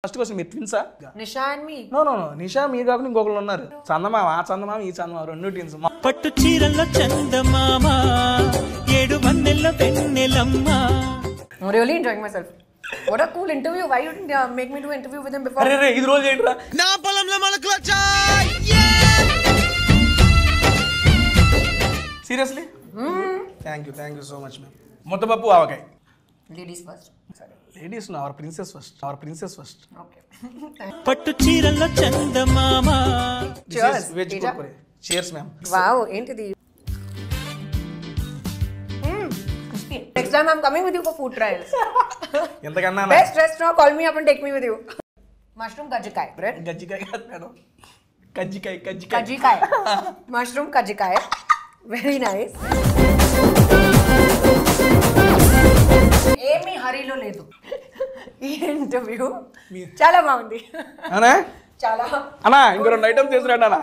First question మీరు ట్విన్సా? Nisha and me. No no no, Nisha మీరు కాకుండా ఇంకొకరు ఉన్నారు. చందమామ, ఆ చందమామ ఈ చందమామ, రెండు ట్విన్స్. పట్టు చీరల్లో చందమామ, ఏడు వన్నెల్లో వెన్నెలమ్మ. I'm really enjoying myself. What a cool interview. Why you didn't make me do interview with him before? అరే రే, ఇది రోజు ఏంట్రా? నా పొలంలో మొలకలొచ్చా. Seriously? Thank you so much ma'am. ముద్దపప్పు ఆవకాయ. Ladies first. సరే, ladies our princess first. Okay. పట్టు చీరల్లో చందమామ. Cheers. Veg Kurkure. Cheers ma'am. Wow, ఏంటిది? Next time I'm coming with you for food trials. ఎంతకన్నా Best restaurant, call me up and take me with you. Mushroom kajjikai bread. గజ్జికాయ కాదు madam, కజ్జికాయ. Kajjikai. Mushroom kajjikai. Very nice. ఏమీ హరీలో లేదు ఈ interview. చాలా బాగుంది. అనా చాలా అన్నా, ఇంకో 2 ఐటమ్స్ చేసిరండి అన్నా.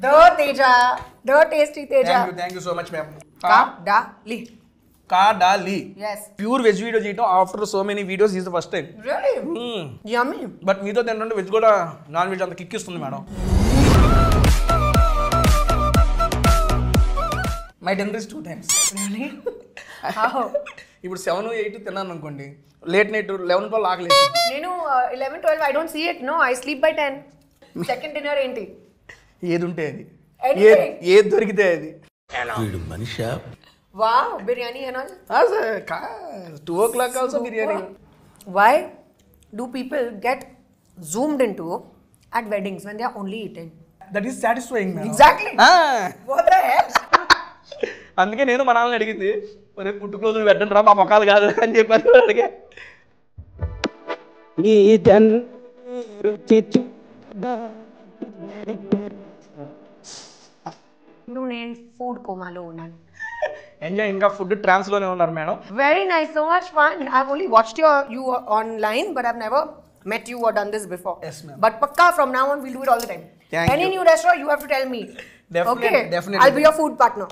దో తేజ, దో tasty Teja. Thank you so much ma'am. Kadali. Kadali. Yes. Pure veg video చేయటం after so many videos is the first time. Really? Yummy. But మీతో తింటుంటే వెజ్ కూడా నాన్ వెజ్ అంత కిక్ ఇస్తుంది madam. My dinner is 2 times. Really? How? ఇప్పుడు 7, 8 తిన్నాను అనుకోండి, late night 11, 12 ఆకలి. నేను 11, 12 I don't see it. No, I sleep by 10. Second dinner ఏంటి? ఏది ఉంటే అది, Anything. ఏది దొరికితే అది. వీడు Manisha. Wow, biryani and all. 2 o'clock also biryani. Why do people get zoomed into at weddings when they are only eating? That is satisfying. Exactly. What the hell? అందుకే నేను మా నాన్నని అడిగింది, మరి పుట్టుకోజులు పెట్టండి రా, మా మొక్కలు కాదు అని చెప్పాను. అడిగే నేను ఫుడ్ కోమాలో ఉన్నాను. ఎంజాయ్. ఇంకా ఫుడ్ ట్రాన్స్ లోనే ఉన్నారు madam. Very nice, so much fun. I've only watched you online, but I've never met you or done this before. Yes, ma'am. But pakka from now on we'll do it all the time. Any new restaurant you have to tell me. Definitely, okay? definitely. I'll be your food partner.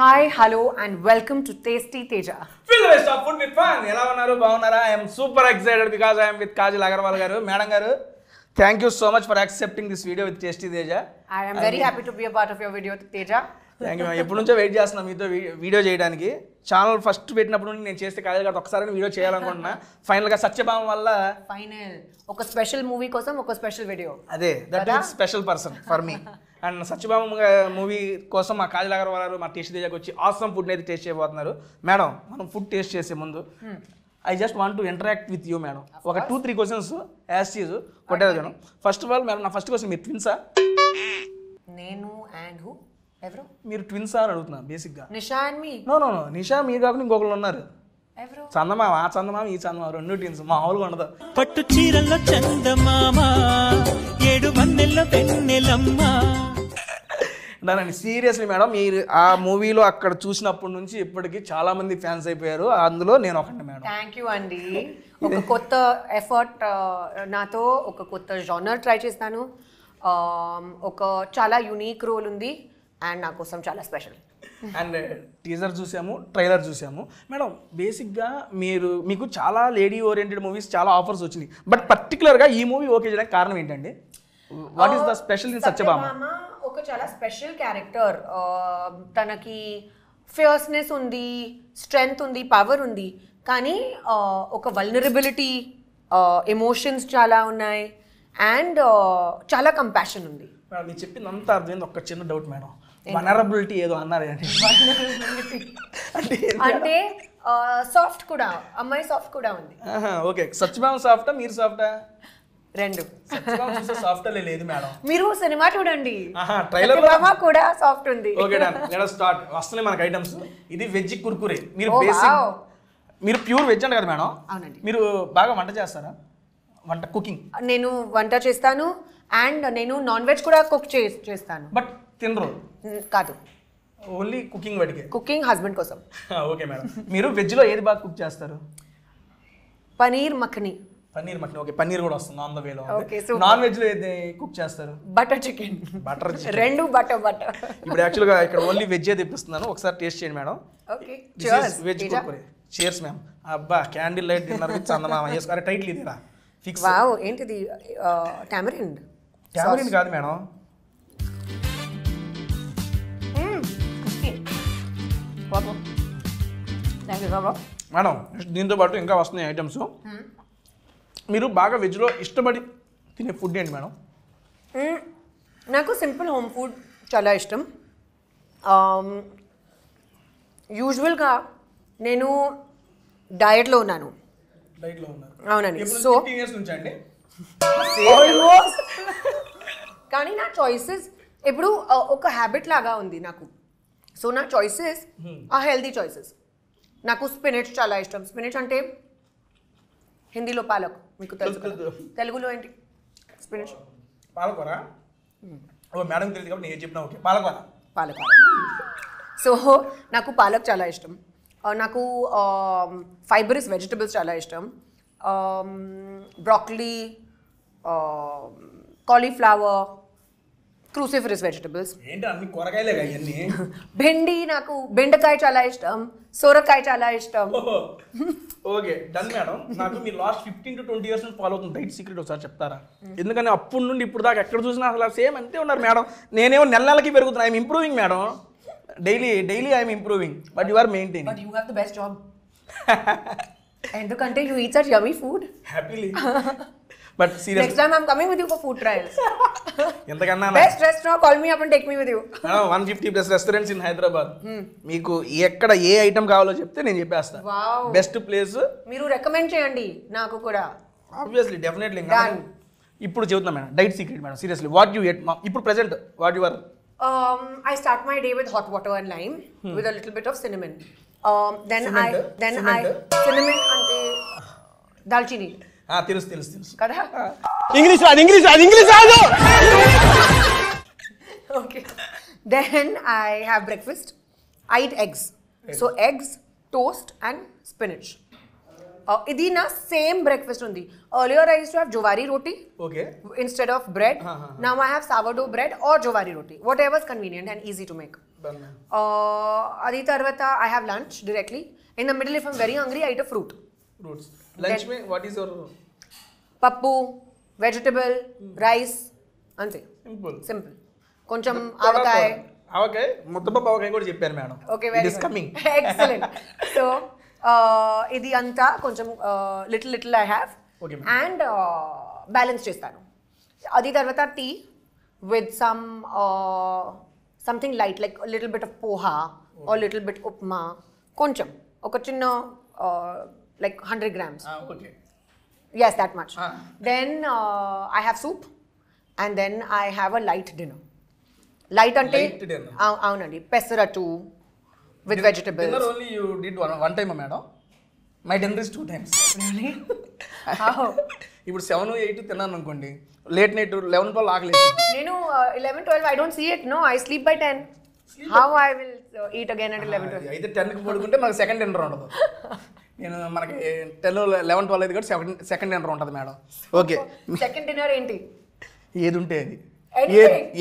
Hi, hello and welcome to Tasty Teja. Fill the rest of food with fun. ఎలా ఉన్నారు? బాగున్నారా? I am super excited because I am with Kajal Agarwal గారు. Madam గారు, thank you so much for accepting this video with Tasty Teja. I am very happy to be a part of your video, Teja. Thank you. ఎప్పటి నుంచో wait చేస్తున్నాను మీతో video చేయడానికి. Channel first పెట్టినప్పుడు నుండి నేను చేస్తే కాజల్ గారు ఒకసారి వీడియో చేయాలనుకుంటున్నా. ఫైనల్గా సత్యభామ వల్ల ఒక స్పెషల్ మూవీ కోసం ఒక స్పెషల్ వీడియో. అదే, that is special person for me. And Satyabhama movie కోసం మా కాజల్ అగర్వాల్ గారు మా టేస్ట్ దగ్గరకు వచ్చి ఆసమ్ ఫుడ్ అయితే టేస్ట్ చేయబోతున్నారు. మేడం, మనం ఫుడ్ టేస్ట్ చేసే ముందు I just want to interact with you madam. ఒక 2-3 క్వశ్చన్స్ యాజ్ చీజ్ కొట్టేదాను. ఫస్ట్ ఆఫ్ ఆల్ మేడం, నా ఫస్ట్ క్వశ్చన్, మీరు ట్విన్సా? నేను అండ్ హూ? ఎవరు? మీరు ట్విన్సా అని అడుగుతున్నా బేసిక్గా. Nisha and me. No no no, Nisha మీరు కాకుండా ఇంకొకరు ఉన్నారు. ఎవరు? చందమామ, ఆ చందమామ ఈ చందమామ, రెండు ట్విన్స్. మామూలుగా ఉండదు. పట్టు చీరల్లో చందమామ, ఏడు వన్నెల్లో వెన్నెలమ్మ. దాని సీరియస్లీ మేడం, మీరు ఆ మూవీలో అక్కడ చూసినప్పటి నుంచి ఇప్పటికి చాలా మంది ఫ్యాన్స్ అయిపోయారు. అందులో నేను ఒకటి మేడం. థ్యాంక్ యూ అండి. ఒక కొత్త ఎఫర్ట్ నాతో, ఒక కొత్త జానర్ ట్రై చేస్తాను. ఒక చాలా యూనిక్ రోల్ ఉంది అండ్ నా కోసం చాలా స్పెషల్. అండ్ టీజర్ చూసాము, ట్రైలర్ చూసాము మేడం. బేసిక్గా మీకు చాలా లేడీ ఓరియంటెడ్ మూవీస్, చాలా ఆఫర్స్ వచ్చినాయి. బట్ పర్టికులర్గా ఈ మూవీ ఓకే చేయడానికి కారణం ఏంటండి? What is the special in Satyabhama? ఒక చాలా స్పెషల్ క్యారెక్టర్. తనకి ఫియర్స్నెస్ ఉంది, స్ట్రెంగ్త్ ఉంది, పవర్ ఉంది, కానీ ఒక వల్నరబిలిటీ, ఎమోషన్స్ చాలా ఉన్నాయి అండ్ చాలా కంపాషన్ ఉంది. మీరు చెప్పింది అంతా అర్థమైంది. ఒక చిన్న డౌట్ మేడం, వనరబిలిటీ ఏదో అన్నారు అంటే సాఫ్ట్ కూడా, అమ్మాయి సాఫ్ట్ కూడా ఉంది. ఓకే, సత్యభామ సాఫ్టా మీరు సాఫ్టా? రెండు. సాఫ్ట్ లేదు మేడం. మీరు సినిమా చూడండి, ట్రైలర్ కూడా సాఫ్ట్ ఉంది. Okay done, let us start. వస్తున్నాయి మనకి ఐటమ్స్. ఇది వెజ్ కుర్కురే. మీరు బేసిక్, మీరు ప్యూర్ వెజ్ అంట కదా మేడం? అవునండి. మీరు బాగా వంట చేస్తారా? వంట, కుకింగ్? నేను వంట చేస్తాను అండ్ నేను నాన్ వెజ్ కూడా కుక్ చేస్తాను. బట్ తినరు? కాదు. ఓన్లీ కుకింగ్ వాటికి. కుకింగ్ హస్బెండ్ కోసం. Okay madam. మీరు వెజ్లో ఏది బాగా కుక్ చేస్తారు? పనీర్ మఖని. పన్నీర్ మటన్. ఓకే, పన్నీర్ కూడా వస్తుంది ఆన్ ద వేలో. Okay, super. నాన్ వెజ్లో ఏది కుక్ చేస్తారు? Butter chicken. Butter chicken. రెండు బటర్. ఇప్పుడు యాక్చువల్గా ఇక్కడ ఓన్లీ వెజ్ తెప్పిస్తున్నాను, ఒకసారి టేస్ట్ చేయండి madam. Okay veg Kurkure. Chairs ma'am. అబ్బా, క్యాండిల్ లైట్ డిన్నర్ విత్ చందమామ. అరే టైటిల్ ఇదేరా ఫిక్స్. వావ్, ఏంటిది? టామరిన్. టామరిన్ కాదు మేడం. మేడం దీంతో పాటు ఇంకా వస్తున్నాయి ఐటమ్స్. మీరు బాగా వెజ్లో ఇష్టపడి తినే ఫుడ్ ఏంటి మేడం? నాకు సింపుల్ హోమ్ ఫుడ్ చాలా ఇష్టం. యూజువల్గా నేను డయట్లో ఉన్నాను. డైట్లో ఉన్నారు. అవునండి. సో 15 years నుంచి అండి. కానీ నా చాయిసెస్ ఇప్పుడు ఒక హ్యాబిట్ లాగా ఉంది నాకు. సో నా చాయిసెస్ ఆ హెల్దీ చాయిసెస్. నాకు స్పినచ్ చాలా ఇష్టం. స్పినచ్ అంటే హిందీలో పాలక్, మీకు తెలుసు కదా. తెలుగులో ఏంటి స్పినచ్? పాలకూర. ఓ మేడం తెలియదు కాబట్టి నేను చెప్పిన. ఓకే, పాలకూర. పాలకూర. సో నాకు పాలక్ చాలా ఇష్టం. నాకు ఫైబరస్ వెజిటబుల్స్ చాలా ఇష్టం. Broccoli, cauliflower, cruciferous vegetables. ఏంటి అన్ని కూరగాయలే అవన్నీ? బెండి, నాకు బెండకాయ చాలా ఇష్టం. సోరకాయ చాలా ఇష్టం. Okay done madam. నాకు మీరు లాస్ట్ 15 to 20 years నుంచి ఫాలో అవుతుంది డైట్ సీక్రెట్ ఒకసారి చెప్తారా? ఎందుకంటే అప్పటి నుండి ఇప్పుడు దాకా ఎక్కడ చూసినా అసలు సేమ్ అంతే ఉన్నారు మేడం. నేనేమో నెలకి పెరుగుతున్నా. I'm improving madam. Daily I'm improving, but you are maintaining. But you have the best job. ఎందుకంటే you eat such yummy food. Happily. But serious, next time I'm coming with you for food trials. ఎంతకన్నా best restaurant, call me up and take me with you. 150+ restaurants in Hyderabad. మీకు ఎక్కడ ఏ item కావాలో చెప్తే నేను చెప్పేస్తా. Best place మీరు recommend చేయండి నాకు కూడా. Obviously, definitely. ఇప్పుడు చెబుతున్నా madam diet secret madam. Seriously, what you eat ఇప్పుడు present, what you are? I start my day with hot water and lime with a little bit of cinnamon. Then cinnamon ante dalchini. తెలుసు కదా. English రాదు. Okay. Then I have breakfast. I eat eggs. So eggs, toast and spinach. ఇది నా same breakfast ఉంది. Earlier I used to have jowari roti. Okay. Instead of bread. Now I have sourdough bread or jowari roti. Whatever is convenient and easy to make. Adi tarvata I have lunch directly. In the middle, if I'm very hungry, I eat a fruit. Fruits. Lunch mein what is your? Pappu, vegetable, rice. Ante. Simple. Koncham avakaay. Avakaay. Muddapappu avakaay kuda chepparu madam. Okay, very good. It is coming. Excellent. So ఇది అంతా కొంచెం little I have and balance చేస్తాను. అది తర్వాత tea with something light like little bit of poha or little bit upma, కొంచెం ఒక చిన్న like 100 grams. Yes, that much. Then I have soup and then I have a light dinner. Light ante avunandi pesaratu with vegetables. Dinner only you did one time, madam. My dinner is 2 times. Really? How? ఇప్పుడు 7-8 తిన్నాను అనుకోండి, late night 11-12 ఆకలి. నేను 11-12 I don't see it. No, I sleep by 10. How I will eat again at 11-12? అయితే 10కి పడుకుంటే మనకు second dinner ఉండదు. నేను మనకి 10-11-12 అయితే కూడా సెకండ్ డిన్నర్ ఉంటుంది మేడం. ఓకే, సెకండ్ డిన్నర్ ఏంటి? ఏది ఉంటే అది,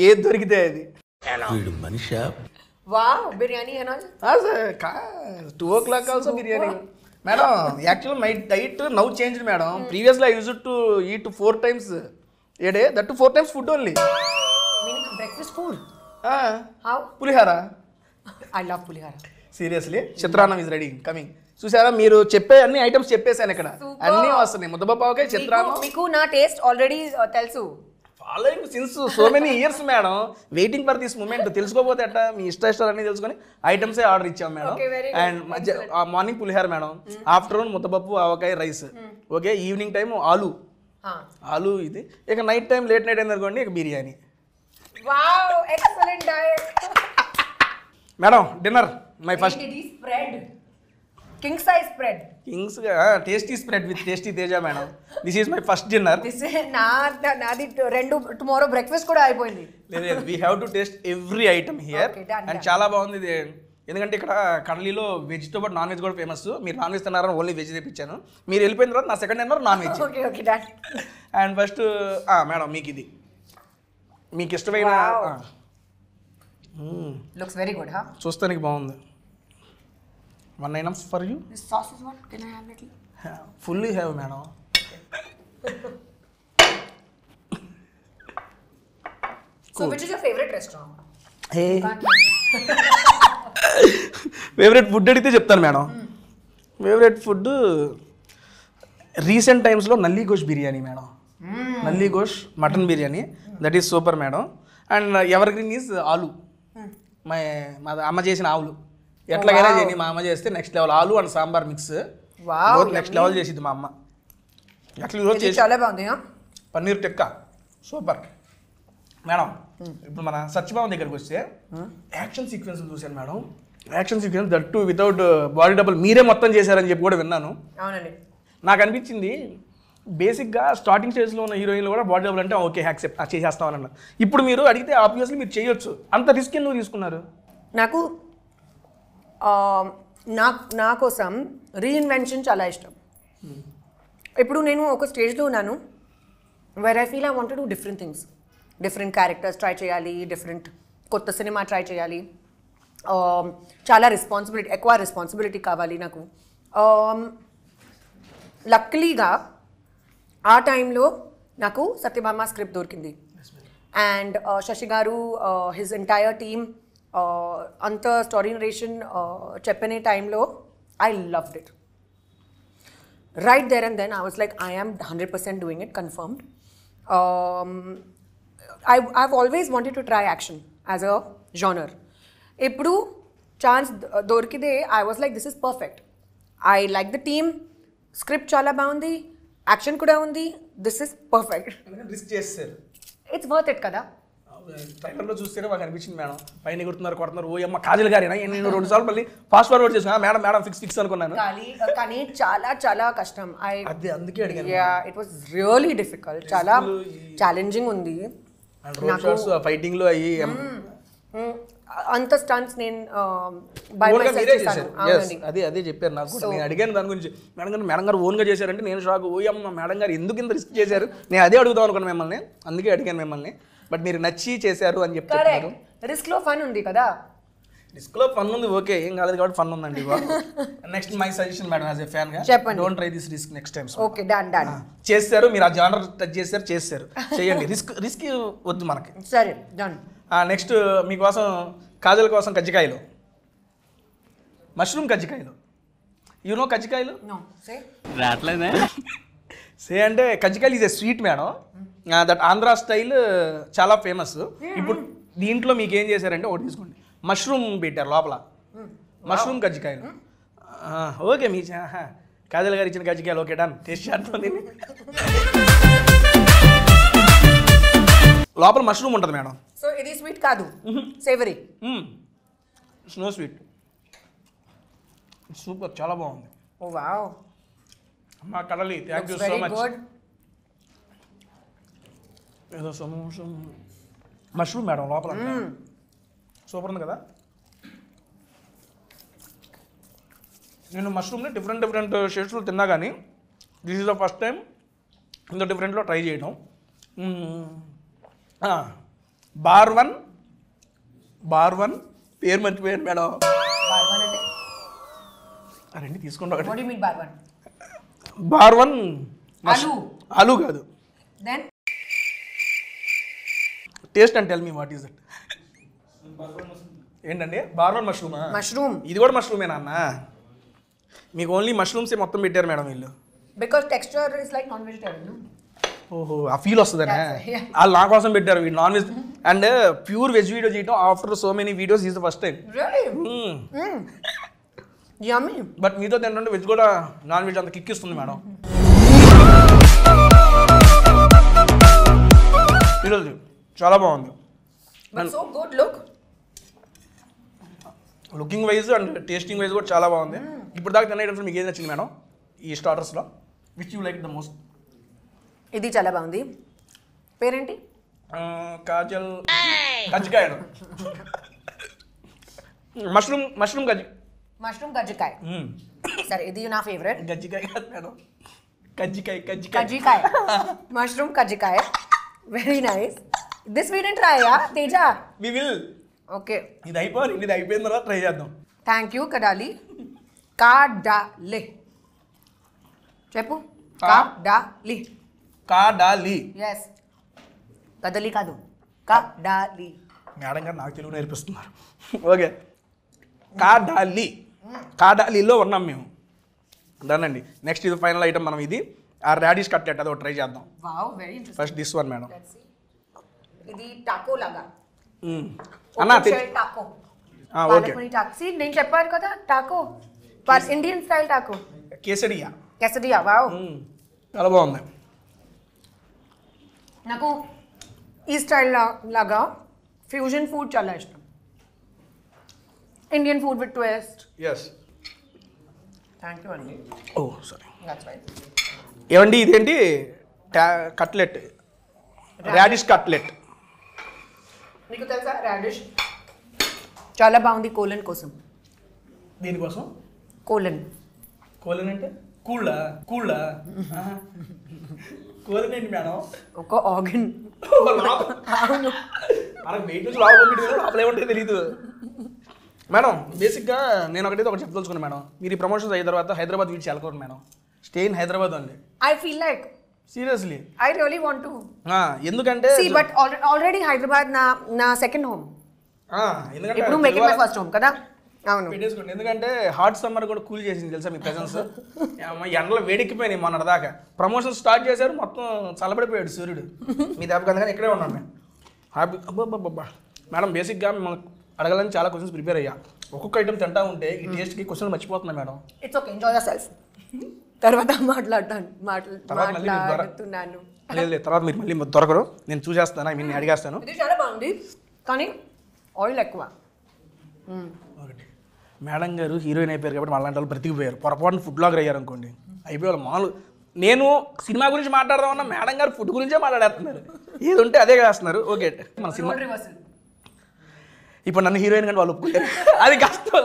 ఏది దొరికితే అది. వీడు Manisha? Wow, biryani and all? 2 o'clock also biryani. Madam actual my diet now changed madam. Previously I used to eat 4 times a day, that too 4 times food only. Meaning breakfast food? How? Pulihara. I love pulihara. Seriously, చిత్రాన్నం is ready, coming. చూసారా, మీరు చెప్పే అన్ని items చెప్పేశాను ఇక్కడ, అన్నీ వస్తున్నాయి. ముద్దపప్పు ఆవకాయ, చిత్రాన్నం. మీకు నా టేస్ట్ ఆల్రెడీ తెలుసు. Following since so many years madam, waiting for this moment. తెలుసుకోపోతే అట్ట మీ ఇష్టాలన్నీ తెలుసుకొని ఐటమ్సే ఆర్డర్ ఇచ్చాం మేడం. అండ్ మార్నింగ్ పులిహార మేడం, ఆఫ్టర్నూన్ ముద్దపప్పు ఆవకాయ రైస్, ఓకే. ఈవినింగ్ టైం ఆలు ఇది. ఇక నైట్ టైం లేట్ నైట్ అయింది అనుకోండి, ఇక biryani. Wow, excellent diet. Madam dinner my first. ఇది spread. king size spread. Kings tasty spread with tasty Teja madam. This is my first dinner. నాది రెండు టుమారో బ్రేక్ఫాస్ట్ కూడా అయిపోయింది. లేదు we have to taste every item here. And చాలా బాగుంది ఇది, ఎందుకంటే ఇక్కడ కడలీలో వెజ్తో పాటు నాన్ వెజ్ కూడా ఫేమస్. మీరు నాన్ వెజ్ తిన్నారని ఓన్లీ వెజ్ తెప్పించాను. మీరు వెళ్ళిపోయిన తర్వాత నా second dinner non veg. Okay done. And first madam మీకు ఇది మీకు ఇష్టమైన లుక్స్ వెరీ గుడ్. చూస్తానికి బాగుంది. 1 item for you. This sauce is what? Can I have little? Fully have madam. So which is your favorite restaurant? Hey. Favorite food అడిగితే చెప్తాను madam. Favourite food recent టైమ్స్లో నల్లి గోష్ biryani madam. Nalli gosht mutton biryani that is super madam. And evergreen is aloo. మా అమ్మ చేసిన ఆవులు ఎట్లాగైనా చేయని, మా అమ్మ చేస్తే నెక్స్ట్ లెవెల్. ఆలు and sambar mix next level చేసింది మా అమ్మ. ఎట్లా ఈరోజు చేసి చాలా బాగుంది. Paneer tikka super madam. ఇప్పుడు మన సత్యభామ దగ్గరికి వస్తే యాక్షన్ సీక్వెన్స్ చూశాను madam. Action sequence that to without body double మీరే మొత్తం చేశారని చెప్పి కూడా విన్నాను. అవునండి. నాకు అనిపించింది బేసిక్గా స్టార్టింగ్ స్టేజ్లో ఉన్న హీరోయిన్లు కూడా బాడీ డబుల్ అంటే ఓకే యాక్సెప్ట్ చేసేస్తామని అన్నారు. ఇప్పుడు మీరు అడిగితే ఆబ్వియస్లీ మీరు చేయొచ్చు. అంత రిస్క్ ఎందుకు తీసుకున్నారు? నాకు నా కోసం రీఇన్వెన్షన్ చాలా ఇష్టం. ఇప్పుడు నేను ఒక స్టేజ్లో ఉన్నాను where I feel I want to do different things. Different characters try చేయాలి, డిఫరెంట్ కొత్త సినిమా ట్రై చేయాలి. చాలా ఎక్కువ రెస్పాన్సిబిలిటీ కావాలి నాకు. లక్కలీగా ఆ టైంలో నాకు సత్యభామ స్క్రిప్ట్ దొరికింది. And Shashi garu his entire team అంత స్టోరీ నరేషన్ చెప్పనే టైంలో I loved it. Right there and then I was like I am 100% doing it, confirmed. I've always wanted to try action as a genre. ఇప్పుడు chance దొరికితే I was like this is perfect. I like the team, script చాలా బాగుంది, action కూడా ఉంది, this is perfect. Risk చేస్తారు. It's worth it కదా. ట్రైలర్లో చూస్తేనే మాకు అనిపించింది మేడం. పైన కొడుతున్నారు ఓ అమ్మ కాజల్ గారేనా. నేను 2 సార్లు మళ్ళీ ఫాస్ట్ ఫార్వర్డ్ చేసాను. మేడం ఫిక్స్ అనుకున్నాను. కానీ చాలా చాలా కష్టం. అది అందుకే అడిగాను. ఇట్ వాస్ రియలీ డిఫికల్ట్, చాలా ఛాలెంజింగ్ ఉంది. ఫైటింగ్లో అయ్యి అంత స్టంట్స్ నేను అదే చెప్పారు నాకు. నేను అడిగాను దాని గురించి. మేడం గారు ఓన్గా చేశారంటే నేను షాక్. ఓయమ్మ మేడం గారు ఎందుకు ఇంత రిస్క్ చేశారు, నేను అదే అడుగుదాం అనుకున్నాను మిమ్మల్ని, అందుకే అడిగాను మిమ్మల్ని. బట్ మీరు నచ్చి చేశారు అని చెప్తారు. రిస్క్ లో ఫన్ ఉంది కదా. రిస్క్ లో ఫన్ ఉంది, ఓకే, ఏం కాలేదు కాబట్టి ఫన్ ఉందండి. Next my suggestion madam as a fan గా చెప్పండి. Don't try this risk next time. Okay done. చేస్తారు మీరు, ఆ జానర్ టచ్ చేస్తారు చేయండి. రిస్క్ వద్దు మనకి. సరే డన్. నెక్స్ట్ మీకోసం కాజల్ కోసం కజ్జికాయలు, మష్రూమ్ కజ్జికాయలు. యు నో కజ్జికాయలు? సే అంటే కజ్జికాయలు is a sweet madam. That Andhra style చాలా ఫేమస్. ఇప్పుడు దీంట్లో మీకు ఏం చేశారంటే ఒకటి తీసుకోండి, మష్రూమ్ పెట్టారు లోపల, మష్రూమ్ కజ్జికాయలు. ఓకే మీ కాజల్ గారు ఇచ్చిన కజ్జికాయలు ఓకే డన్. టేస్ట్ చేస్తాను. లోపల మష్రూమ్ ఉంటుంది మేడం. సో ఇది స్వీట్ కాదు, సేవరీ. స్నో స్వీట్ సూపర్, చాలా బాగుంది. ఓ వావ్. అమ్మా కడలి, థ్యాంక్ యూ సో మచ్. ఏదో మష్రూమ్ మేడం లోపల సూపర్ ఉంది కదా. నేను మష్రూమ్ని డిఫరెంట్ షేడ్స్లో తిన్నా కానీ this is the first time ఇంత డిఫరెంట్లో ట్రై చేయడం. బార్ వన్ పేరు మర్చిపోయాను మేడం. రండి తీసుకోండి ఒకటి. బార్ వన్ ఆలు కాదు. Then taste and tell me what is that. ఏంటండి బార్ వన్ మష్రూమ్. ఇది కూడా మష్రూమేనా అన్న? మీకు ఓన్లీ మష్రూమ్సే మొత్తం పెట్టారు మేడం వీళ్ళు. Because texture is like non vegetarian. ఓహో, ఆ ఫీల్ వస్తుందనే వాళ్ళు నా కోసం పెట్టారు. వీళ్ళు non veg and pure veg video చేయడం after so many videos is the first time. Yummy. But మీతో ఏంటంటే వెజ్ కూడా నాన్ వెజ్ అంత కిక్ ఇస్తుంది మేడం. ఈరోజు చాలా బాగుంది. But so good, look. Looking wise and tasting wise కూడా చాలా బాగుంది. ఇప్పుడు దాకా తిన్న ఐటమ్స్ మీకు ఏది నచ్చింది మేడం ఈ స్టార్టర్స్లో? Which you like the most? ఇది చాలా బాగుంది. పేరేంటి? కాజల్ కజ్జికాయ. మష్రూమ్ కజ్జికాయ. సరే, ఇది నా ఫేవరెట్. గజ్జికాయ కాదు మేడం, కజ్జికాయ. మష్రూమ్ కజ్జికాయ. Very nice. This we didn't try యా తేజ? We will. ఓకే, ఇది అయిపోయిన తర్వాత ట్రై చేద్దాం. Thank you కడాలి. కాడాలి చెప్పు. కాడాలి. కాడాలి. ఎస్, కదలి కాదు, కాడాలి. మేడం గారు నాకు తెలుగు నేర్పిస్తున్నారు. ఓకే, కాడాలిలో ఉన్నాం మేము. దానండి నెక్స్ట్ ఇది ఫైనల్ ఐటమ్. మనం ఇది ఆ రాడిష్ కట్లెట్ అది ట్రై చేద్దాం. Wow, very interesting. First this one madam. ఇది టాకో లాగా. అన్నా టాకో. ఓకే, నేను చెప్పాను కదా Taco, Indian style Taco. కేసడియా. Wow, చాలా బాగుంది. నాకు ఈ స్టైల్ లాగా ఫ్యూజన్ ఫుడ్ చాలా ఇష్టం. Indian food with twist. Yes, thank you అండి. Oh sorry. ఏమండి ఇదేంటి కట్లెట్, రాడిష్ కట్లెట్. మీకు తెలుసా రాడిష్ చాలా బాగుంది కోలన్ కోసం. దీనికోసం కోలన్ అంటే కూళ్ళా కోలన్ ఏంటి మేడం? ఒక ఆర్గన్. మనకు వెయిట్ నుంచి లోపల ఏమంటే తెలీదు మేడం. బేసిక్గా నేను ఒకటి చెప్పదలుచుకున్నాను మేడం. మీరు ఈ ప్రమోషన్స్ అయిన తర్వాత హైదరాబాద్ వీడ్చి వెళ్ళకూడదు మేడం. స్టే ఇన్ హైదరాబాద్ అండి. I feel like seriously I really want to. ఎందుకంటే బట్ ఆల్రెడీ హైదరాబాద్ నా సెకండ్ హోమ్. ఇప్పుడు make it my first home కదా. అవును, పెట్టేసుకోండి. ఎందుకంటే హాట్ సమ్మర్ కూడా కూల్ చేసింది తెలుసా మీ ప్రెజెన్స్. ఎండలో వేడెక్కిపోయినాయి మొన్నటి దాకా. ప్రమోషన్ స్టార్ట్ చేశారు, మొత్తం చల్లబడిపోయాడు సూర్యుడు. మీ దెబ్బకి అందుకని ఇక్కడే ఉన్నాను మేము హ్యాపీ. అబ్బా మేడం, బేసిక్గా మిమ్మల్ని అడగాలని చాలా క్వశ్చన్స్ ప్రిపేర్ అయ్యా. ఒక్కొక్క ఐటమ్ తింటా ఉంటే ఈ టేస్ట్కి క్వశ్చన్ మర్చిపోతున్నా madam. It's okay, enjoy yourself. తర్వాత మాట్లాడుతున్నాను. లేదు, తర్వాత మీరు మళ్ళీ దొరకరు. నేను చూసేస్తాను, నేను అడిగేస్తాను. ఇది చాలా బాగుంది కానీ ఆయిల్ ఎక్కువ. ఒకటి మేడం గారు హీరోయిన్ అయిపోయారు కాబట్టి అలాంటి వాళ్ళు బ్రతికిపోయారు. పొరపాటున ఫుడ్ బ్లాగర్ అయ్యారు అనుకోండి, అయిపోయారు మామూలు. నేను సినిమా గురించి మాట్లాడదామన్నా మేడం గారు ఫుడ్ గురించే మాట్లాడేస్తున్నారు. ఏది ఉంటే అదే చేస్తున్నారు. ఓకే, మన సినిమా ఇప్పుడు నన్ను హీరోయిన్ కానీ వాళ్ళు ఒప్పుకోలేరు. అది కష్టం.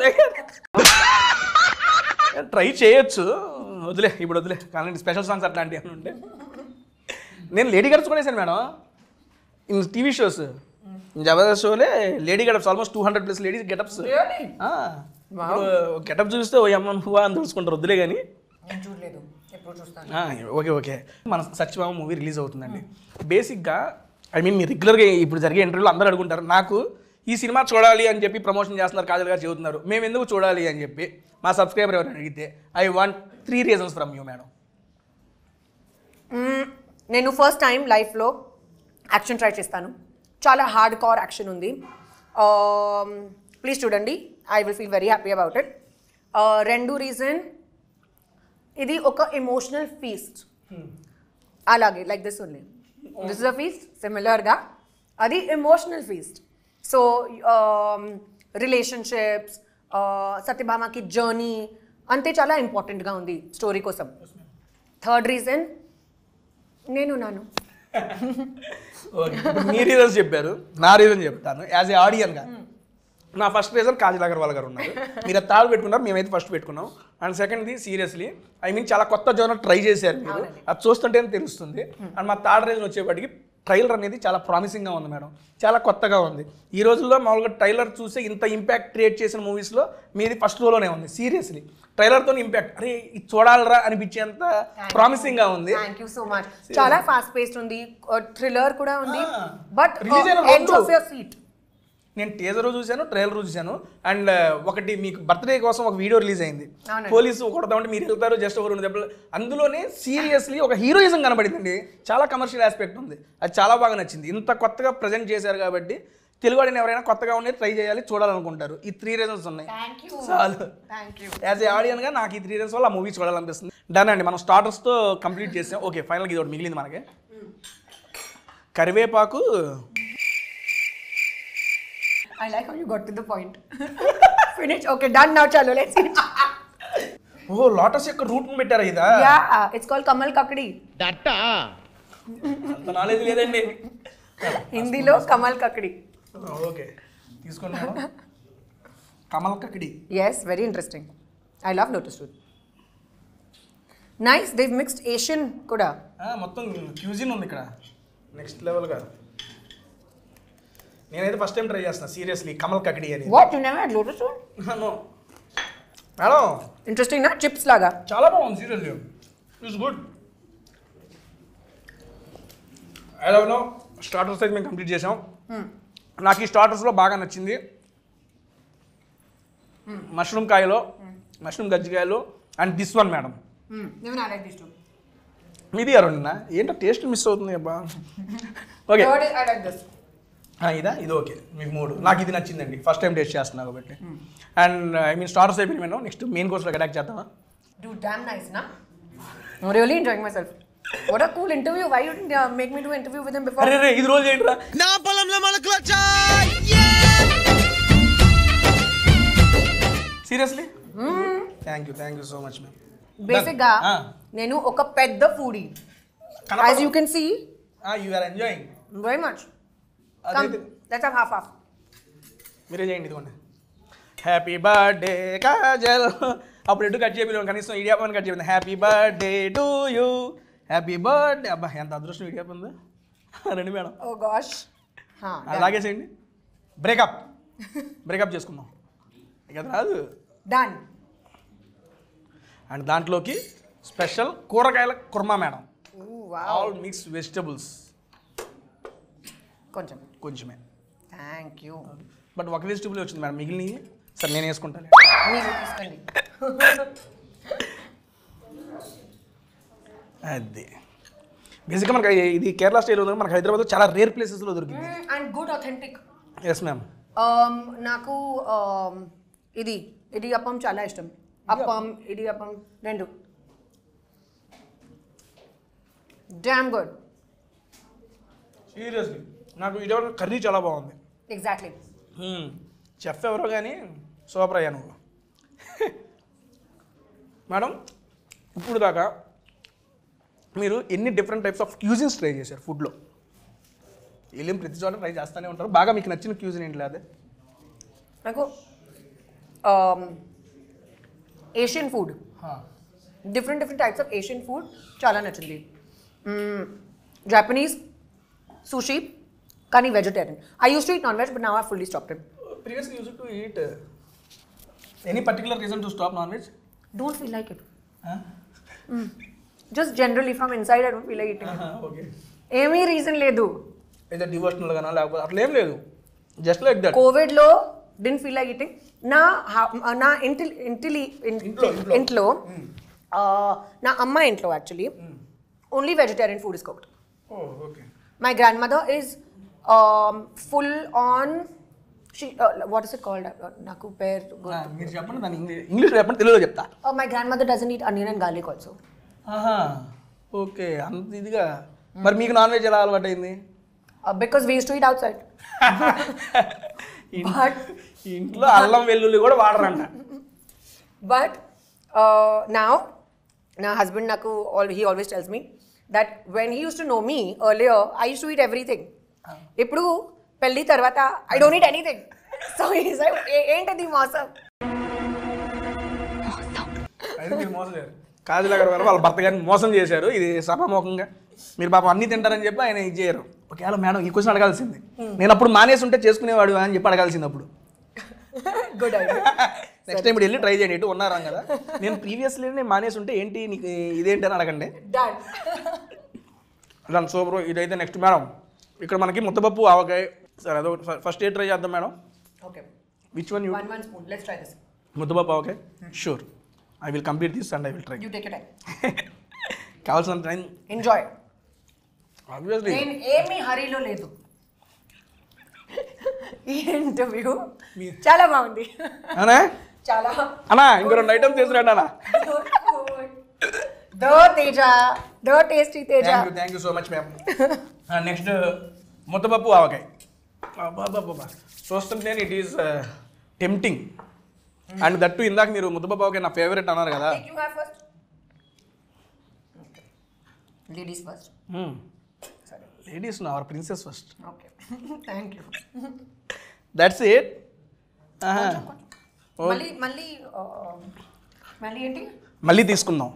ట్రై చేయొచ్చు, ఇప్పుడు వదిలే. కానీ స్పెషల్ సాంగ్స్ అట్లాంటివి అని ఉంటే నేను లేడీ గడప్స్ కూడా వేసాను madam. In TV shows Jabardasth Sholay lady getups almost 200+ ladies getups. Getup చూస్తే ఓ అమ్మ నువ్వా అని తెలుసుకుంటారు. వద్దులే కానీ. ఓకే, మన సత్యభామ మూవీ రిలీజ్ అవుతుందండి. బేసిక్గా మీరు రెగ్యులర్గా ఇప్పుడు జరిగే ఇంటర్వ్యూలో అందరూ అడుగుంటారు, నాకు ఈ సినిమా చూడాలి అని చెప్పి ప్రమోషన్ చేస్తున్నారు, కాజల్ గారు చెబుతున్నారు, మేము ఎందుకు చూడాలి అని చెప్పి మా సబ్స్క్రైబర్ ఎవరైనా అడిగితే I want 3 reasons from you madam. నేను ఫస్ట్ టైం లైఫ్లో యాక్షన్ ట్రై చేస్తాను. చాలా హార్డ్ కోర్ యాక్షన్ ఉంది. ప్లీజ్ చూడండి, I will feel very happy about it. రెండో రీజన్, ఇది ఒక ఎమోషనల్ ఫీస్ట్. అలాగే like this only, this is a feast. సిమిలర్గా అది ఎమోషనల్ ఫీస్ట్. సో రిలేషన్షిప్స్, సత్యభామకి జర్నీ అంతే చాలా ఇంపార్టెంట్గా ఉంది స్టోరీ కోసం. థర్డ్ రీజన్, నేనున్నాను. మీ రీజన్స్ చెప్పారు, నా రీజన్ చెప్తాను. యాజ్ ఏ ఆడియన్గా నా ఫస్ట్ రీజన్ కాజల్ అగర్వాల్ గారు ఉన్నారు. మీరు అది థర్డ్ పెట్టుకున్నారు, మేమైతే ఫస్ట్ పెట్టుకున్నాం. అండ్ సెకండ్ది సీరియస్లీ చాలా కొత్త జోనర్ ట్రై చేశారు మీరు, అది చూస్తుంటేనే తెలుస్తుంది. అండ్ మా థర్డ్ రీజన్ వచ్చేప్పటికి ట్రైలర్ అనేది చాలా ప్రామిసింగ్గా ఉంది మేడం, చాలా కొత్తగా ఉంది. ఈ రోజుల్లో మామూలుగా ట్రైలర్ చూసి ఇంత ఇంపాక్ట్ క్రియేట్ చేసిన మూవీస్లో మీది ఫస్ట్ రోలోనే ఉంది. సీరియస్లీ ట్రైలర్తో ఇంపాక్ట్, అరే ఇది చూడాలరా అనిపించేంత ప్రామిసింగ్గా ఉంది. Thank you so much. చాలా ఫాస్ట్ పేస్డ్ ఉంది, థ్రిల్లర్ కూడా ఉంది. బట్ నేను టీజర్ చూశాను, ట్రైలర్ చూశాను. అండ్ ఒకటి మీకు బర్త్డే కోసం ఒక వీడియో రిలీజ్ అయింది. పోలీసు కొడతామంటే మీరు వెళ్తారు, జస్ట్ ఒక 2 దెబ్బలు. అందులోనే సీరియస్లీ ఒక హీరోయిజం కనబడిందండి. చాలా కమర్షియల్ ఆస్పెక్ట్ ఉంది, అది చాలా బాగా నచ్చింది. ఇంత కొత్తగా ప్రజెంట్ చేశారు కాబట్టి తెలుగువాడిని ఎవరైనా కొత్తగా ఉండే ట్రై చేయాలి, చూడాలనుకుంటారు. ఈ 3 reasons ఉన్నాయి చాలు. యాజ్ ఏ ఆడియన్గా నాకు ఈ 3 reasons వల్ల ఆ మూవీ చూడాలనిపిస్తుంది. డన్ అండి, మనం స్టార్టర్స్తో కంప్లీట్ చేసాం. ఓకే, ఫైనల్గా ఇది ఒకటి మిగిలింది మనకి. కరివేపాకు. I like how you got to the point. finish? Okay, done now. Chalo, let's eat. Oh lotus యొక్క రూట్ పెట్టారా ఇదా? Yeah, it's called Kamal Kakdi. అంత నాలెడ్జ్ లేదండి. హిందీలో కమల్ కక్కడి. ఓకే తీసుకోండి madam. Kamal kakdi. Yes, very interesting. I love lotus root. Nice, they've mixed Asian kuda. మొత్తం cuisine ఉంది ఇక్కడ నెక్స్ట్ లెవెల్గా. నేనైతే ఫస్ట్ టైం ట్రై చేస్తున్నా సీరియస్లీ కమల్ కక్కడి అని. What, you never had lotus root? No madam. Interesting na, chips laga. చాలా బాగుంది seriously. It's good. I love no starters అయితే మేము కంప్లీట్ చేసాం. నాకు ఈ స్టార్టర్స్లో బాగా నచ్చింది మష్రూమ్ కాయలో, మష్రూమ్ గజ్జికాయలు and this one madam. Even I like these two. మీది అరుణ్నా ఏంటో టేస్ట్ మిస్ అవుతుంది అబ్బా. Okay Third is I like this. ఇదా ఇది ఓకే మీకు 3. నాకు ఇది నచ్చిందండి ఫస్ట్ టైం టేస్ట్ చేస్తున్నా కాబట్టి. అండ్ ఐ మీన్ స్టార్టర్స్ అయిపోయింది మేడం. నెక్స్ట్ మెయిన్ కోర్స్లో అటాక్ చేద్దామా? Dude, damn nice, na? I'm really enjoying myself. What a cool interview. Why you didn't make me do an interview with him before? అరే ఇది రోజు ఏంట్రా? నా పొలంలో మొలకలొచ్చా. Seriously thank you so much ma'am. Basic ga, nenu oka pedda foodie. As you can see, you are enjoying very much. Come, let's have half. మీరే చేయండి ఇదిగోండి. Happy birthday Kajal. అప్పుడు ఎటు కట్ చేయలేదు కనీసం ఇడియాపని కట్ చెప్పింది. Happy birthday to you. Happy birthday. అబ్బా ఎంత అదృష్టం ఇడియాప ఉందా. రండి మేడం. Oh gosh. అలాగే చేయండి. బ్రేకప్ చేసుకుందాం ఇక రాదు. Done. అండ్ దాంట్లోకి స్పెషల్ కూరగాయల korma madam. Ooh, wow. All mix vegetables. కొంచెమే. Thank you. బట్ ఒక వెజిటబుల్ వచ్చింది మేడం, మిగిలినవి సరే నేను వేసుకుంటాను. మీరు తీసుకోండి. అది బేసిక్గా మనకి ఇది కేరళ స్టైల్ ఉంది. మనకి హైదరాబాద్లో చాలా రేర్ ప్లేసెస్లో దొరికింది. And good authentic. Yes ma'am. నాకు ఇది ఇడియప్పం చాలా ఇష్టం. అప్పం ఇడియప్పం రెండు. Damn good. సీరియస్లీ నాకు ఇది కర్రీ చాలా బాగుంది. ఎగ్జాక్ట్లీ. చెఫ్ ఎవరో కానీ సూపర్ అయ్యా నువ్వు. మేడం ఇప్పుడు దాకా మీరు ఎన్ని different types of cuisines try చేశారు ఫుడ్లో? వెళ్ళిన ప్రతి చోట ట్రై చేస్తూనే ఉంటారు. బాగా మీకు నచ్చిన క్యూజిన్ ఏంటి? అదే నాకు Asian food, different types of Asian food చాలా నచ్చింది. జాపనీస్ sushi కానీ vegetarian. I use to eat non veg but now I fully stopped it. Previously used to eat. Any particular reason to stop non veg? Don't feel like it. Just generally from inside I don't feel like eating. Okay. ఏమీ reason లేదు. ఏదో devotional గానా లేకపోతే అట్లా ఏం లేదు, just like that. Covid లో didn't feel like eating. నా ఇంట్లో నా అమ్మ ఇంట్లో actually only vegetarian food is cooked. Okay. My grandmother is full on. What is it called? Naku pair. మీరు చెప్పండి దాన్ని ఇంగ్లీష్ చెప్పండి, తెలుగులో చెప్తా. My grandmother doesn't eat onion and garlic also. Okay. అంత ఇదిగా మరి మీకు నాన్ వెజ్ ఎలా అలవాటు అయింది? Because we used to eat outside. ఇంట్లో అల్లం వెల్లుల్లి కూడా వాడరంట. But now my husband Naku, he always tells me that when he used to know me earlier, I used to eat everything. Ippudu pelli tarvata I don't eat anything. So he's like, ఏంటది మోసం? అయితే మీరు మోసం చేశారు. కాజల్ గారు వాళ్ళ భర్త గారిని మోసం చేశారు. ఇది సభాముఖంగా మీరు పాపం అన్ని తింటారని చెప్పి ఆయన ఇది చేయరు. ఒకవేళ మేడం ఈ క్వశ్చన్ అడగాల్సింది, నేను అప్పుడు మానేసి ఉంటే చేసుకునేవాడు అని చెప్పి అడగాల్సింది అప్పుడు. Good idea. నెక్స్ట్ టైం ఇప్పుడు వెళ్ళి ట్రై చేయండి. ఇటు ఉన్నారా కదా, నేను ప్రీవియస్లీ నేను మానేసి ఉంటే ఏంటి నీకు ఇదేంటి అని అడగండి. డన్. సో బ్రో ఇదైతే నెక్స్ట్ మేడం ఇక్కడ మనకి ముద్దపప్పు ఆవకాయ. సరే అదో ఫస్ట్ ఏ ట్రై చేద్దాం madam. Okay. Which one you? one spoon. Let's try this. ముద్దపప్పు ఆవకాయ. Sure, I will complete this and I will try. You take your time. కావాల్సిన టైం Enjoy. ఆబ్వియస్లీ. నేను ఏమీ హరీలో లేదు. ఈ ఇంటర్వ్యూ చాలా బాగుంది. అనా చాలా. అన్నా ఇంకో 2 ఐటమ్స్ తీసుకురండి అన్న. దో తేజ, దో tasty Teja. Thank you so much ma'am. Next ముద్దపప్పు ఆవకాయ. చూస్తుంటే it is tempting. And that ఇందాక మీరు ముద్దబాబుకి నా ఫేవరెట్ అన్నారు కదా. You have first. Okay. Ladies first. Ladies our princess first. Okay. Thank you. That's it. మళ్ళీ ఏంటి మళ్ళీ తీసుకుందాం.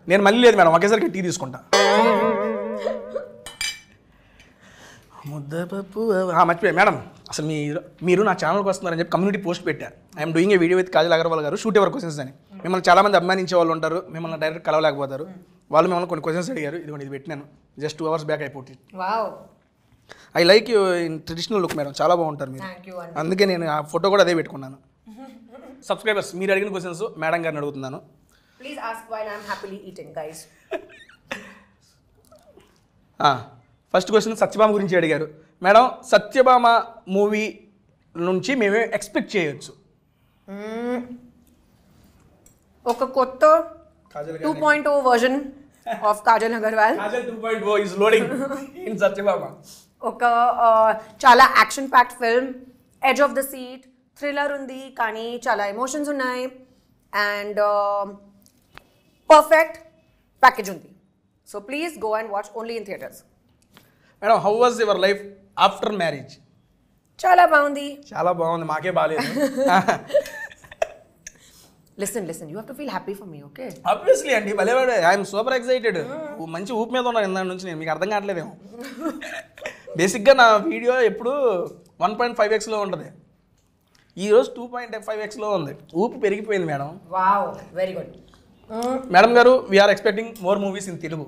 నేను మళ్ళీ లేదు మేడం, ఒకేసారికి టీ తీసుకుంటా. ముద్దపప్పు మర్చిపోయా మేడం, అసలు మీరు నా ఛానల్కి వస్తున్నారని చెప్పి కమ్యూనిటీ పోస్ట్ పెట్టారు. I'm doing a video with Kajal Aggarwal గారు, షూట్ ఎవర్ క్వశ్చన్స్ అని. మిమ్మల్ని చాలామంది అభిమానించే వాళ్ళు ఉంటారు, మిమ్మల్ని డైరెక్ట్ కలవలేకపోతారు. వాళ్ళు మిమ్మల్ని కొన్ని క్వశ్చన్స్ అడిగారు, ఇది పెట్టినాను. జస్ట్ 2 hours బ్యాక్ అయిపోతుంది. I like you in traditional look madam, చాలా బాగుంటారు మీరు. అందుకే నేను ఆ ఫోటో కూడా అదే పెట్టుకున్నాను. సబ్స్క్రైబర్స్ మీరు అడిగిన క్వశ్చన్స్ మేడం గారిని అడుగుతున్నాను. Please ask while I'm happily eating, guys. First question Satyabhama గురించి అడిగారు మేడం. సత్యభామ మూవీ నుంచి మేమే ఎక్స్పెక్ట్ చేయొచ్చు? ఒక కొత్త 2.0 version of Kajal Agarwal. Kajal 2.0 is loading in Satyabhama. ఒక చాలా action packed film, edge of the seat, thriller ఉంది కానీ చాలా ఎమోషన్స్ ఉన్నాయి, అండ్ పర్ఫెక్ట్ ప్యాకేజ్ ఉంది. So please go and watch only in theatres. Madam how was your life after marriage? చాలా బాగుంది. చాలా బాగుంది, మాకే బాగాలేదు. Listen, you have to feel happy for me, okay? Obviously అండి, భలేవాడు. I'm super excited. మంచి ఊపు మీద ఉన్నారు ఇందా నుంచి. నేను మీకు అర్థం కావట్లేదేమో. బేసిక్గా నా వీడియో ఎప్పుడు 1.5x ఉంటుంది, ఈరోజు 2.5x ఉంది. ఊపు పెరిగిపోయింది madam. Wow, very good. Madam గారు, we are expecting more movies in Telugu.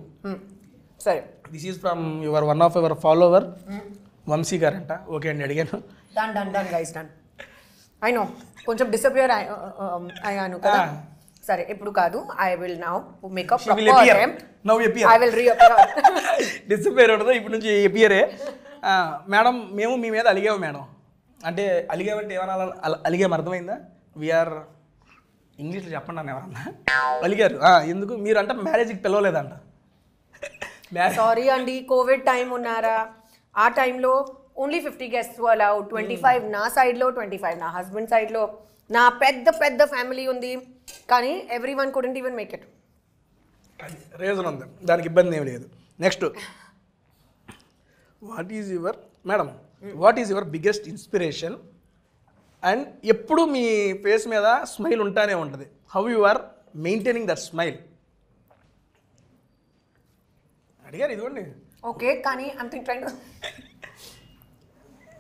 సరే, this is from your one of your follower Vamshi గారంట. ఓకే అండి, అడిగాను. Done guys, done. I know కొంచెం డిసపియర్ అయ్యాను కదా. సరే, ఇప్పుడు కాదు. I will now make a proper attempt. Now appear. I will reappear. Disappear ఉండదు, ఇప్పుడు నుంచి అపియరే. మేడం, మేము మీ మీద అలిగాము మేడం. అంటే అలిగామంటే ఏమన్నా అలిగాము, అర్థమైందా? వీఆర్ ఇంగ్లీష్లో చెప్పండి అన్న ఎవరన్నా అలిగారు. ఎందుకు మీరు అంటే మ్యారేజ్కి పిలవలేదంట. సారీ అండి, కోవిడ్ టైం ఉన్నారా, ఆ టైంలో ఓన్లీ 50 guests allowed. 25 నా సైడ్లో, 25 నా హస్బెండ్ సైడ్లో. నా పెద్ద ఫ్యామిలీ ఉంది, కానీ everyone couldn't even make it. Reason ఉంది, దానికి ఇబ్బంది ఏమి లేదు. Next, what is your biggest inspiration? And ఎప్పుడు మీ ఫేస్ మీద స్మైల్ ఉంటానే ఉంటుంది. How you are maintaining that smile అడిగారు. ఇదిగోండి. ఓకే, కానీ ఐమ్ ట్రైంగ్ టు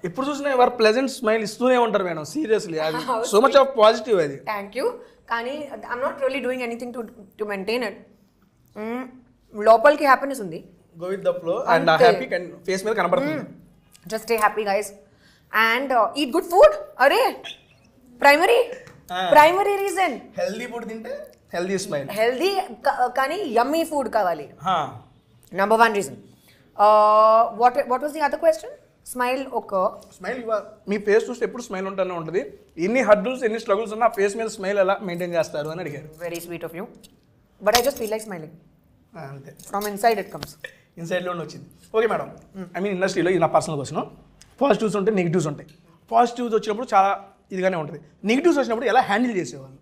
ఎప్పుడు చూసినా ఎవరు ప్లెజెంట్ స్మైల్ ఇస్తూనే ఉంటారు మేడం. సీరియస్లీ, అది సో మచ్ ఆఫ్ పాజిటివ్. అది థ్యాంక్ యూ, కానీ I'm not really doing anything to maintain it. లోపలికి హ్యాపీనెస్ ఉంది. Go with the flow and happy face మీద కనబడుతుంది. Just stay happy guys and eat good food. అరే, primary reason. Healthy food తింటే healthy smile. Healthy కానీ యమ్మీ food కావాలి. Number 1 reason. What was the other question? Smile. Smile, me face చూస్తే ఎప్పుడు smile ఉంటూనే ఉంటుంది. ఎన్ని హర్డల్స్, ఎన్ని స్ట్రగుల్స్ ఉన్నా ఫేస్ మీద స్మైల్ ఎలా మెయింటైన్ చేస్తారు అని అడిగారు. Very sweet of you, but I just feel like smiling. అంతే, ఫ్రమ్ ఇన్సైడ్ ఇట్ కమ్స్. ఇన్సైడ్లోనే వచ్చింది. ఓకే మేడం, ఐ మీన్ ఇండస్ట్రీలో ఇది నా పర్సనల్ క్వశ్చన్. పాజిటివ్స్ ఉంటాయి, నెగిటివ్స్ ఉంటాయి. పాజిటివ్స్ వచ్చినప్పుడు చాలా ఇదిగానే ఉంటుంది. నెగిటివ్స్ వచ్చినప్పుడు ఎలా హ్యాండిల్ చేసేవాళ్ళు?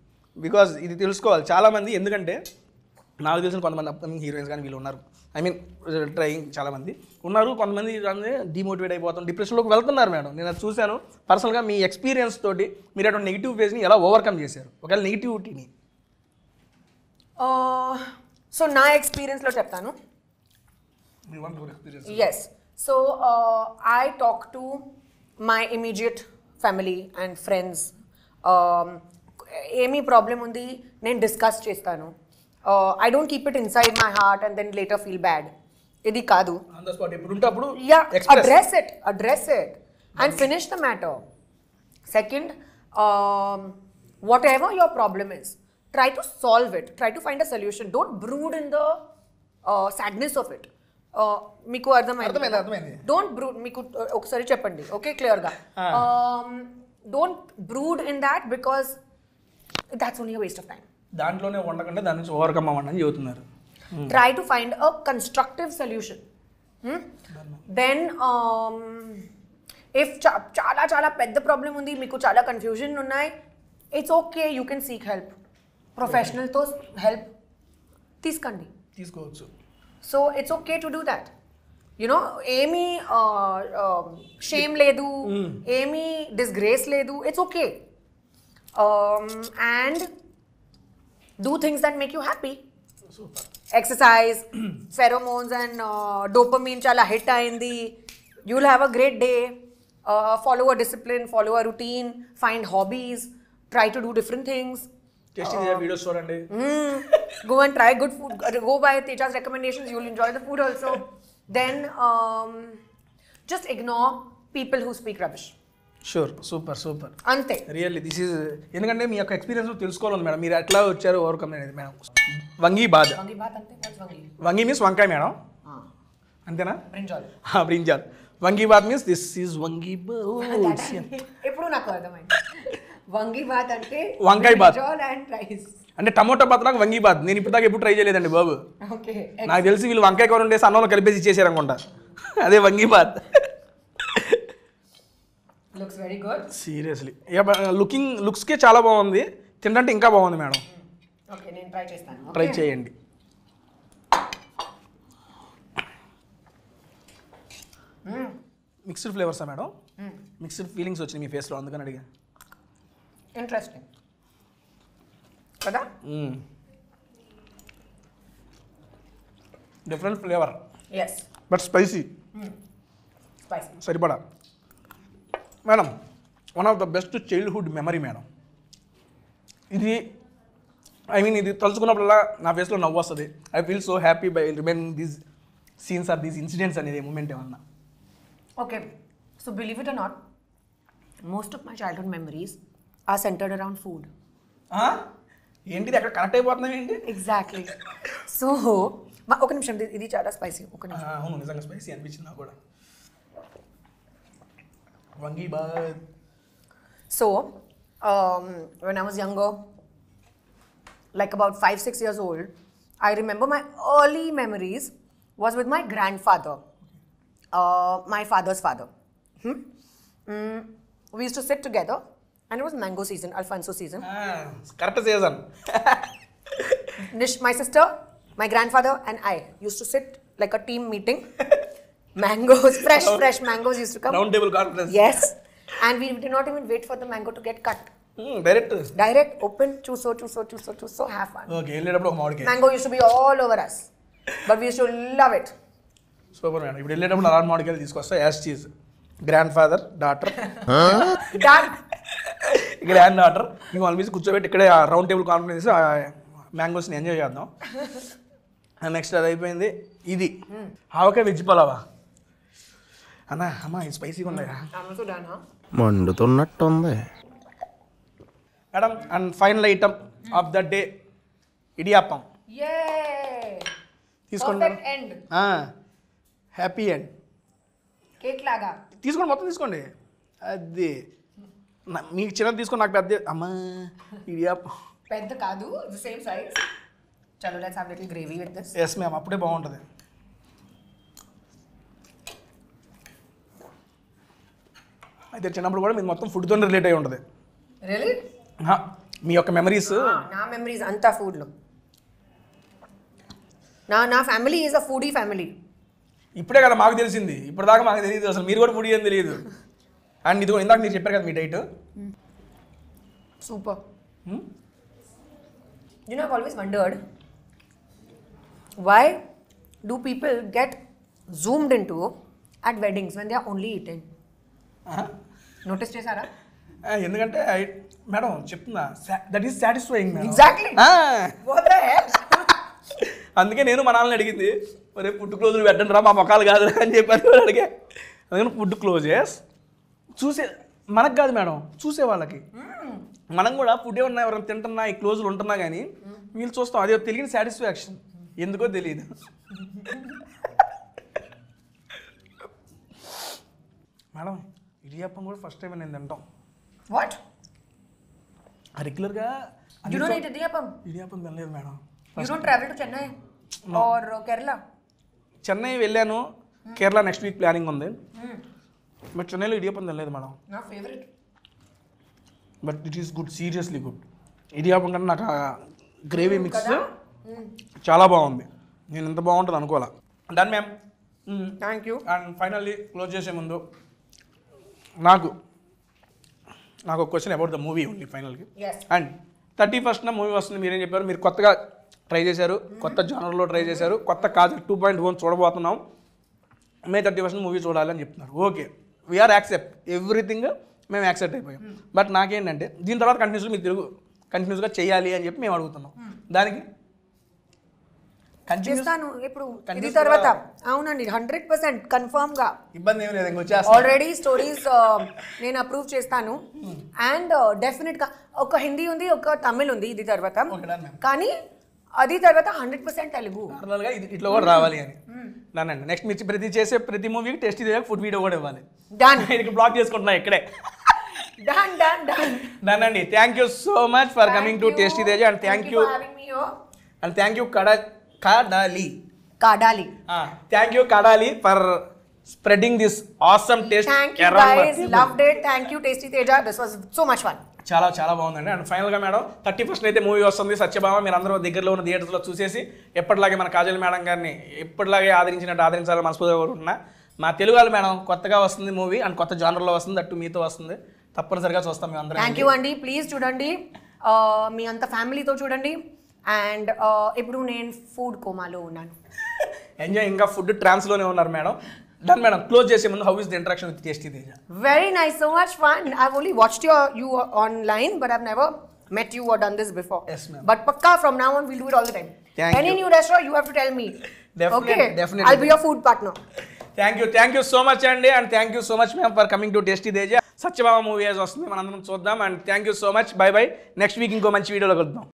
బికాజ్ ఇది తెలుసుకోవాలి చాలామంది. ఎందుకంటే నాకు తెలిసిన కొంతమంది అప్కమింగ్ హీరోయిన్స్ కానీ వీళ్ళు ఉన్నారు. ఐ మీన్ ట్రైయింగ్ చాలామంది ఉన్నారు. కొంతమంది డిమోటివేట్ అయిపోతాం, డిప్రెషన్లోకి వెళ్తున్నారు మేడం. నేను అది చూశాను పర్సనల్గా. మీ ఎక్స్పీరియన్స్ తోటి మీరు అటువంటి నెగిటివ్ ఫేజ్ని ఎలా ఓవర్కమ్ చేశారు? ఒకవేళ నెగిటివిటీని. సో నా ఎక్స్పీరియన్స్లో చెప్తాను. Yes. So I talk to my immediate family and friends. ఏమీ ప్రాబ్లం ఉంది నేను డిస్కస్ చేస్తాను. I don't keep it inside my heart and then later feel bad. Idi kaadu. On the spot, ippudu untappudu. Yeah, address it and finish the matter. Second, whatever your problem is, try to solve it. Try to find a solution. Don't brood in the sadness of it. Meeku ardhamaindi. Don't brood. Meeku okkasari cheppandi. Okay, clear ga. Don't brood in that because that's only a waste of time. దాంట్లోనే ఉండకుండా దాని నుంచి overcome అవ్వండి అని చెబుతున్నారు. Try to find a constructive solution. Then if చాలా పెద్ద problem ఉంది, మీకు చాలా కన్ఫ్యూజన్ ఉన్నాయి, It's okay, you can seek help. Professional to help తీసుకోండి. తీసుకోవచ్చు. So it's okay to do that. You know, ఏమీ shame లేదు, ఏమీ disgrace లేదు. It's okay. And do things that make you happy. Super. Exercise, pheromones and dopamine chala hit ayindi. You'll have a great day. Follow a discipline, follow a routine, find hobbies, try to do different things. Tasting videos చూడండి. Go and try good food. Go by Teja's recommendations. You'll enjoy the food also. Then just ignore people who speak rubbish. Sure. Super super. అంతే. Really this is ఎందుకంటే మీ యొక్క experience తెలుసుకోవాలి madam. మీరు ఎట్లా వచ్చారు overcome అనేది madam. వంగి బాద్. వంగి బాత్ అంటే వంగి. వంగి మీన్స్ వంకాయ మేడం. అంతేనా? బ్రింజాల్. బ్రింజాల్. వంగి బాత్ మీన్స్ దిస్ ఈజ్ వంగి బాత్. ఎప్పుడు నాకు అర్థమైంది. వంగి బాత్ అంటే వంకాయ బాత్. Brinjal and rice. అంటే టమోటా బాత్ లాగా వంగి బాత్. నేను ఇప్పుడు దాకా ఎప్పుడు ట్రై చేయలేదండి బాబు. ఓకే. నాకు తెలిసి వీళ్ళు వంకాయ కూర ఉండేసి అన్నంలో కలిపేసి ఇచ్చేసారు అనుకుంటా. అదే vangi bath. Looks very good. Seriously లుక్స్కే చాలా బాగుంది. తింటే ఇంకా బాగుంది మేడం. ఓకే, నేను ట్రై చేస్తాను. ట్రై చేయండి. మిక్స్డ్ ఫ్లేవర్సా మేడం? మిక్స్డ్ ఫీలింగ్స్ వచ్చినాయి మీ ఫేస్లో, అందుకని అడిగా. ఇంట్రెస్టింగ్ కదా? Different flavour yes, but spicy. Spicy. సరిపడా madam. One of the best childhood memory madam ఇది. ఐ మీన్ ఇది తలుచుకున్నప్పుడల్లా నా ఫేస్లో నవ్వు వస్తుంది. I feel so happy by remaining these scenes or these incidents అనేది మూమెంట్ ఏమన్నా. Okay, so believe it or not, most of my childhood memories are centered around food. ఏంటిది అక్కడ కనెక్ట్ అయిపోతున్నాం ఏంటి? Exactly. So, ఒక నిమిషం, ఇది చాలా స్పైసీ. ఒక నిమిషం. అవును, నిజంగా స్పైసీ అనిపించింది నాకు కూడా. వంగి bath. So, when I was younger, like about 5-6 years old, I remember my early memories was with my grandfather, my father's father. We used to sit together, and it was mango season, Alfonso season. Correct season. My sister, my grandfather, and I used to sit like a team meeting. Mangoes, fresh mangoes used to come. Round table conference. Yes, and we did not even wait for the mango to get cut. Direct Open, chuso, have fun. Okay, వెళ్ళేటప్పుడు ఒక మామిడికాయ. Mango used to be all over us, but we used to love it. Super madam. ఇప్పుడు వెళ్ళేటప్పుడు అలాంటి మామిడికాయలు తీసుకొస్తా. యాస్ cheese. Grandfather, daughter, granddaughter ఇంక వాళ్ళ మీద కూర్చోబెట్టి ఇక్కడే రౌండ్ టేబుల్ కాన్ఫరెన్స్ మ్యాంగోస్ని ఎంజాయ్ చేద్దాం. నెక్స్ట్ అది అయిపోయింది. ఇది ఆవకాయ వెజ్ పలావా అమ్మా, ఇది స్పైసీగా ఉన్నాయా? మండుతున్నట్టుంది madam. And final item of the day idiyappam. తీసుకోండి మేడం. Happy end. కేక్ లాగా తీసుకోండి, మొత్తం తీసుకోండి. అది మీకు చిన్నది తీసుకోండి, నాకు పెద్ద. అమ్మా, ఇడియాప్పం పెద్ద కాదు, ది సేమ్ సైజ్. చలో, let's have little gravy with this. Yes ma'am, అప్పుడే బాగుంటుంది. అయితే చిన్నప్పుడు కూడా మీరు మొత్తం ఫుడ్తో రిలేట్ అయి ఉంటుంది. రియల్లీ? మీ యొక్క మెమరీస్. నా మెమరీస్ అంతా ఫుడ్లో. నా family is a foodie family. ఇప్పుడే కదా మాకు తెలిసింది, ఇప్పటిదాకా మాకు తెలియదు అసలు. మీరు కూడా ఫుడీ అని తెలియదు. అండ్ ఇది ఇందాక మీరు చెప్పారు కదా మీ diet. Super. You know, I've always wondered, why do people get zoomed into at weddings when they are only eating? Notice చేశారా? ఎందుకంటే మేడం చెప్తున్నా, that is satisfying madam. Exactly. What the hell? అందుకే నేను మా నాన్నని అడిగింది, మరి ఫుడ్ క్లోజులు పెట్టండి రా, మా మొక్కలు కాదు అని చెప్పాను అడిగే. అందుకని ఫుడ్ క్లోజెస్ చూసే మనకు కాదు మేడం, చూసే వాళ్ళకి. మనం కూడా ఫుడ్ ఏమన్నా ఎవరైనా తింటున్నా, ఈ క్లోజులు ఉంటున్నా కానీ వీళ్ళు చూస్తాం. అదే తెలియని సాటిస్ఫాక్షన్, ఎందుకో తెలియదు. మేడం, ఇడియాప్పం కూడా ఫస్ట్ టైం నేను తింటాం. What? రెగ్యులర్గా You don't eat idiyappam? Idiyappam తినలేదు madam. You don't travel to Chennai or Kerala? Chennai వెళ్ళాను, కేరళ నెక్స్ట్ వీక్ ప్లానింగ్ ఉంది. బట్ చెన్నైలో ఇడియాప్పం తినలేదు మేడం. నా favourite. But it is good, seriously good. Idiyappam కంటే నాకు ఆ గ్రేవీ మిక్స్ చాలా బాగుంది. నేను ఇంత బాగుంటుంది అనుకోవాలా. Done ma'am. Thank you. And finally close చేసే ముందు నాకు ఒక క్వశ్చన్ అబౌట్ ద మూవీ ఉంది ఫైనల్కి. అండ్ 31st మూవీ వస్తుంది, మీరేం చెప్పారు? మీరు కొత్తగా ట్రై చేశారు, కొత్త జానర్లో ట్రై చేశారు, కొత్త కాజల్ 2.1 చూడబోతున్నాం, May 31st మూవీ చూడాలి అని చెప్తున్నారు. ఓకే, వీఆర్ యాక్సెప్ట్ ఎవ్రీథింగ్, మేము యాక్సెప్ట్ అయిపోయాం. బట్ నాకేంటంటే దీని తర్వాత కంటిన్యూస్గా చేయాలి అని చెప్పి మేము అడుగుతున్నాం. దానికి చేస్తాను ఇప్పుడు ఇది తర్వాత. అవునండి, 100% కన్ఫర్మ్ గా. ఇబ్బంది ఏం లేదు, ఇంకొచ్చేస్తా. ఆల్రెడీ స్టోరీస్ నేను అప్రూవ్ చేస్తాను. అండ్ డెఫినెట్ గా ఒక హిందీ ఉంది, ఒక తమిళ్ ఉంది ఇది తర్వాత. కానీ అది తర్వాత 100% తెలుగు నార్మల్గా ఇట్లా కూడా రావాలి అని దానండి. నెక్స్ట్ మీరు చేసే ప్రతి మూవీకి టేస్టీ ఫుడ్ వీడియో కూడా ఇవ్వాలి. డన్. ఇది బ్లాక్ చేసుకుంటున్నా ఇక్కడే. డన్ డన్ డన్ డన్ అండి. Thank you so much for coming to tasty Teja. And thank you Kadali. Thank you Kadali for spreading this awesome taste. Thank you guys, loved it. Thank you Tasty Teja, this was so much fun. చాలా చాలా బాగుందండి. And ఫైనల్గా madam 31st అయితే movie వస్తుంది సత్యభామ. మీరు అందరూ దగ్గరలో ఉన్న థియేటర్స్లో చూసేసి ఎప్పటిలాగే మన కాజల్ మేడం గారిని ఎప్పటిలాగే ఆదరించాలని మనస్ఫూర్తిగా కోరుకుంటున్నా. మా తెలుగు వాళ్ళు మేడం కొత్తగా వస్తుంది మూవీ, అండ్ కొత్త జానర్లో వస్తుంది, అట్టు మీతో వస్తుంది, తప్పనిసరిగా చూస్తాం మేము అందరం. థ్యాంక్ యూ అండి. ప్లీజ్ చూడండి, మీ అంత ఫ్యామిలీతో చూడండి. అండ్ ఇప్పుడు నేను ఫుడ్ కోమాలో ఉన్నాను. ఎంజాయ్. ఇంకా ఫుడ్ ట్రాన్స్లోనే ఉన్నారు మేడం. Done madam. క్లోజ్ చేసే ముందు how is the interaction with tasty Teja? Very nice, so much fun. I've only watched you online, but I've never met you or done this before. Yes, ma'am. But pakka from now on we'll do it all the time. Any new restaurant you have to tell me. Definitely. I'll be your food partner. Thank you so much అండి. And thank you so much ma'am for coming to tasty Teja. Satyabhama movie వస్తుంది, మనందరం చూద్దాం. And thank you so much. Bye. Next week ఇంకో మంచి వీడియోలో కలుద్దాం.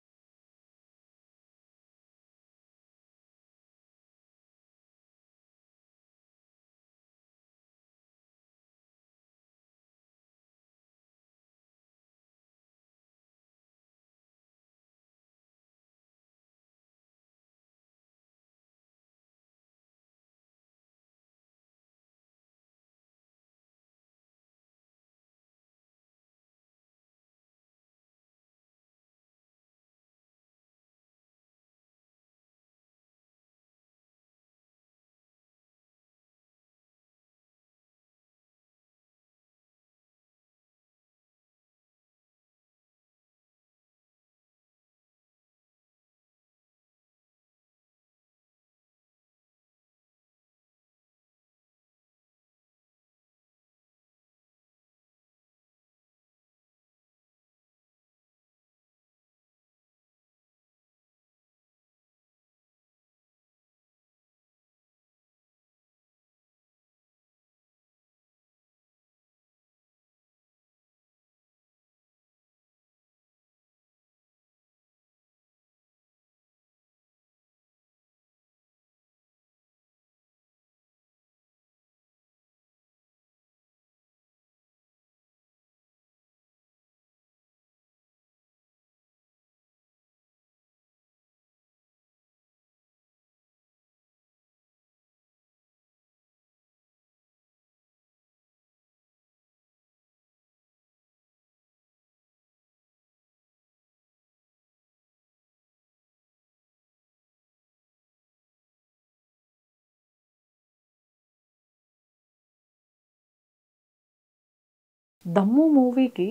దమ్ము మూవీకి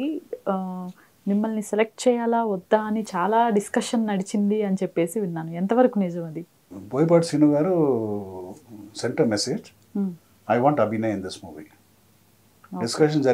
మిమ్మల్ని సెలెక్ట్ చేయాలా వద్దా అని చాలా డిస్కషన్ నడిచింది అని చెప్పేసి విన్నాను. ఎంతవరకు నిజం అది? Boyapati Srinu garu sent message, I want Abhinay in this movie. Discussion